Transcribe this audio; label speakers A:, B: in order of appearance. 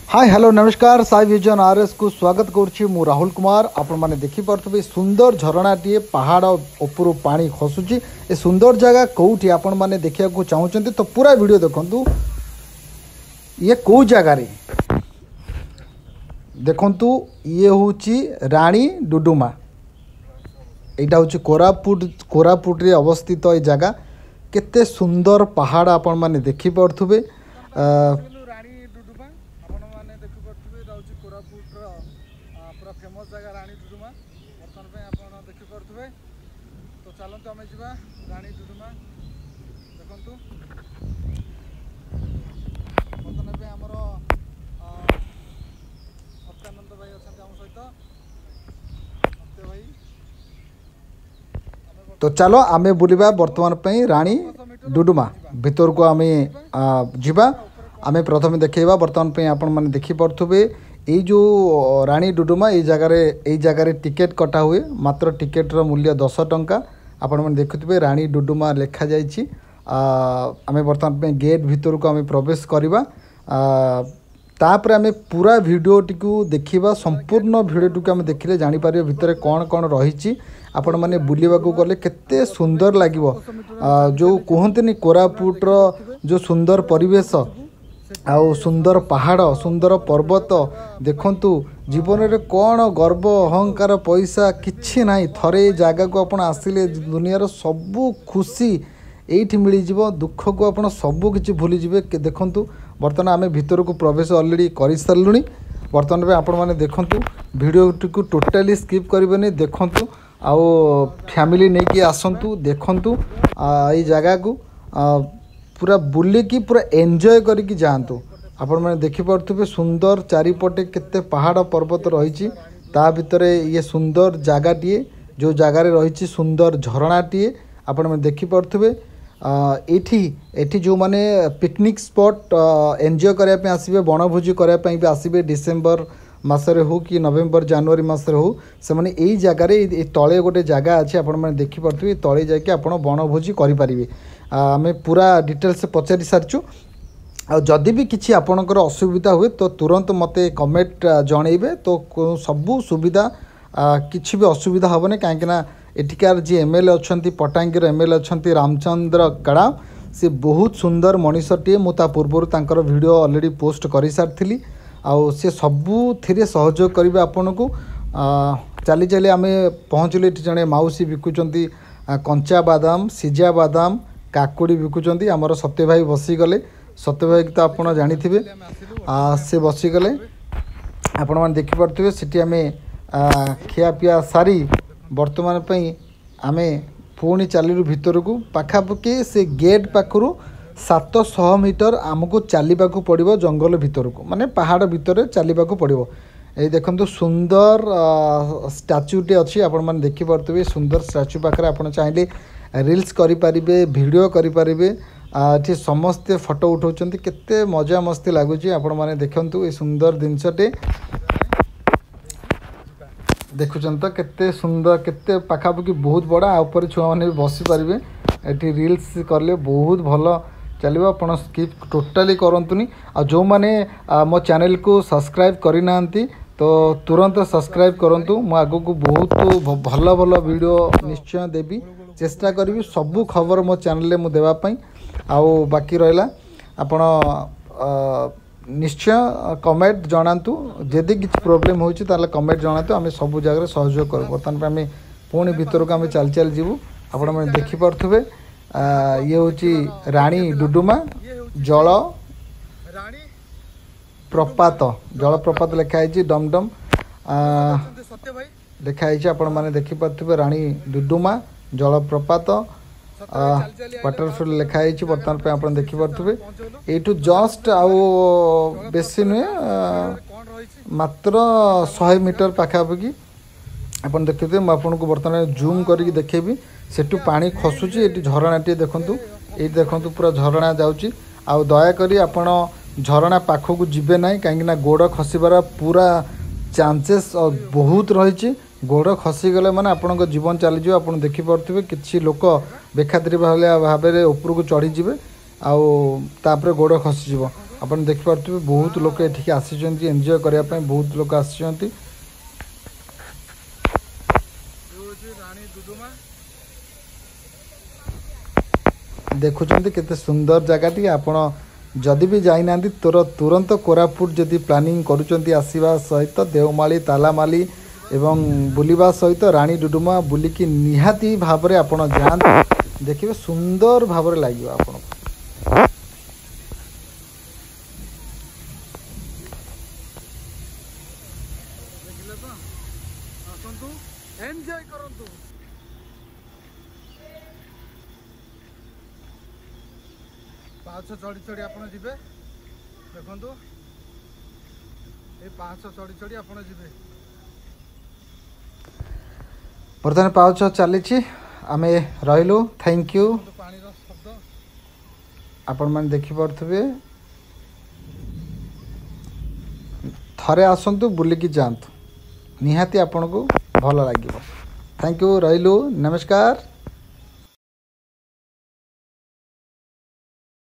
A: Hi hello नमस्कार Sai vision RS को स्वागत करुच्ची मु राहुल कुमार। आपण माने देखि पारथबे सुंदर झरणाटीए पहाड़ उपरू पानी खसुची। ए सुंदर जगह कोठी आपण माने देखिया को चाहूचंती तो पूरा वीडियो देखंतु। ये को जगह रे देखंतु ये होची रानी डुडुमा। एटा होची कोरापुट रे अवस्थित ए जगह। केते सुंदर पहाड़ आपण माने देखि पारथबे। पूरा फेमस जगह रानी डुडुमा बर्तमान आप देखिपे। तो चलते आम जा रानी डुडुमा देखु। बर्तमान आमर सत्यानंद भाई अच्छा आम सहित सत्य भाई। तो चलो आम बुलवा बर्तमान रानी डुडुमा भीतर को आम जा। आम प्रथम देखा बर्तमान आपण मैंने देखिपे ये जो रानी डुडुमा ये जगह टिकेट कटा हुए। मात्र टिकेट रो मूल्य 10 टंका। आपण मैंने देखुवे रानी डुडुमा लिखा जाइए। आम बर्तमान गेट भीतर को आम प्रवेश करवा। तापर आम पूरा वीडियो टी देखा। संपूर्ण वीडियो टी आम देखिले जापर भितर कौन कौन रही। आपण मैंने बुलवा गले केते सुंदर लगे। जो कहते कोरापुटर जो सुंदर परिवेश आउ सुंदर पहाड़ सुंदर पर्वत देखंतु। जीवन रे कौन गर्व अहंकार पैसा किछि नाही। थरे जगह को आपण आसिले दुनियार सबू खुशी एठी मिली जिवो। दुख को आपण सबू किछि भूली जिवे। देखंतु बर्तमान आमे भीतर को प्रवेश ऑलरेडी करि सारलुनी। बर्तमान में आपण माने देखंतु वीडियो को टोटली स्किप करिबेनी। देखंतु आउ फैमिली नै कि आसंतु देखंतु ए जगह को पूरा बुलिकी पूरा एंजॉय करके जातु। आपण मैंने देखिपे सुंदर चारिपटे केते पहाड़ पर्वत रही। ता भितर ये सुंदर जगहटीए जो जगार रही सुंदर झरणाटीए आपण मैंने देखिपे। एठी जो माने पिकनिक स्पॉट एंजॉय करने आसबे बनभोजी करने भी आसबे। डिसेम्बर मसरे हो कि नवेम्बर जनवरी मसरे हो से माने यही जगह तले गोटे जगह अच्छे। आपण मैंने देखिपे तले जाकि आपण बनभोजी करें। आम पूरा डिटेल से पचारि सारिचु। जदि भी किसी आपणकर असुविधा हुए तो तुरंत मते कमेंट जनइबे। तो सबू सुविधा किसी भी असुविधा हेनी। कहीं एठिकार जी एमएलए अच्छा पटांगीर एमएलए अच्छा रामचंद्र गड़ा से बहुत सुंदर मनीषटीए। मुझे पूर्वर तांकर वीडियो ऑलरेडी पोस्ट कर सारी। आउ से सबू थिरे सहयोग करेंगे आपन को। चली चली आम पहुँचलु। ये जड़े माउसी बिकुचंती कंचा बादाम सिझा बादाम काकुड़ी बिकुचंती। आमर सत्य भाई बसीगले। सत्य भाई तो आप जानी से बसीगले। आपण मैंने देखिपे सीटी आम खियापिया सारी बर्तमान आम पुणी चलू भीतर को। पाखापाखि से गेट पाखु 700 मीटर आमको चलने को पड़ो जंगल भीतर को। माने पहाड़ भीतर चलने को पड़ो। ये देखो सुंदर स्टाच्यूटे अच्छी। आपण मैंने देखिपे सुंदर स्टाच्यू पाखे आप चाहिए रील्स करें वीडियो करें। ये समस्ते फोटो उठाऊँ केते मजा मस्ती लगुच। आपण मैंने देखु ये सुंदर जिनसटे देखुं तो केते सुंदर केते पाखापाखि बहुत बड़ा। ऊपर छुआ मैंने भी बसी पारे। ये रील्स कले बहुत भल चलो। आप स्किप टोटाली करतुनी। आ जो मैंने मो चैनल को सब्सक्राइब करना तो तुरंत सब्सक्राइब करूँ। मु आगु को बहुत भल भल वीडियो निश्चय देवी। चेष्टा करी सबू खबर मो चैनल में देवाई। आउ बाकी रहा आपण निश्चय कमेंट जनातु। जदि किसी प्रोब्लेम होची ताले कमेंट जनातु। आम सब जगह सहयोग करूँ। बर्तमान आम पुणी भीतर को आम चल चल जीवु। आपण मैंने देखिपे ये हूँ रानी डुडुमा जल प्रपात लिखाई डमडम लिखाई। आपण मैंने देखिपे रानी डुडुमा जलप्रपात वाटरफॉल लिखाई। बर्तमान पे आप देखिपे यू जस्ट आउ बेसी नुहे मात्र 100 मीटर पाखापाखि आप देखते। मुझे बर्तमान जूम करके देखेबी। सेठू पानी खसुची। ये झरणाटी देखूँ। ये देखूँ पूरा झरणा जाऊँगी। आउ दयाकोरी आपण झरणा पाखक जीवे ना कहीं गोड़ खसबार पूरा चांसेस बहुत रही। गोड़ खसीगले मैंने आपण जीवन चलीज। आप देखिपे किसी लोक बेखातिर भाव ऊपर को चढ़ीजे। आउ गोड़ खसीज। ଆପଣ ଦେଖିପାରୁଥିବେ ବହୁତ ଲୋକ ଏଠିକି ଆସିଛନ୍ତି ଏନ୍ଜୟ କରିବା ପାଇଁ ବହୁତ ଲୋକ ଆସିଛନ୍ତି। ଦେଖୁଛନ୍ତି କେତେ ସୁନ୍ଦର ଜାଗାଟି। ଆପଣ ଯଦି ବି ଯାଇନାହାନ୍ତି ତୁରନ୍ତ କୋରାପୁଟ ଯଦି ପ୍ଲାନିଂ କରୁଛନ୍ତି ଆସିବା ସହିତ ଦେଓମାଳି ତାଲାମାଲି ଏବଂ ବୁଲିବା ସହିତ ରାଣୀ ଡୁଡୁମା ବୁଲିକି ନିହାତି ଭାବରେ ଆପଣ ଯାଆନ୍ତୁ, ଦେଖିବେ ସୁନ୍ଦର ଭାବରେ ଲାଗିବ ଆପଣଙ୍କୁ। ଏନ୍ଜୟ କରନ୍ତୁ। ପାହାଚ ଚଢ଼ି ଚଢ଼ି ଆପଣ ଯିବେ, ଦେଖନ୍ତୁ ଏ ପାହାଚ ଚଢ଼ି ଚଢ଼ି ଆପଣ ଯିବେ। ବର୍ତ୍ତମାନ ପାହାଚ ଚାଲିଛି, ଆମେ ରହିଲୁ। Thank you. ପାଣିର ଶବ୍ଦ ଆପଣମାନେ ଦେଖିପାରୁଥିବେ। ଥରେ ଆସନ୍ତୁ ବୁଲିକି ଯାଆନ୍ତୁ, ନିହାତି ଆପଣଙ୍କୁ ଭଲ ଲାଗିବ। ଥ୍ୟାଙ୍କ ୟୁ, ରହିଲୁ, ନମସ୍କାର।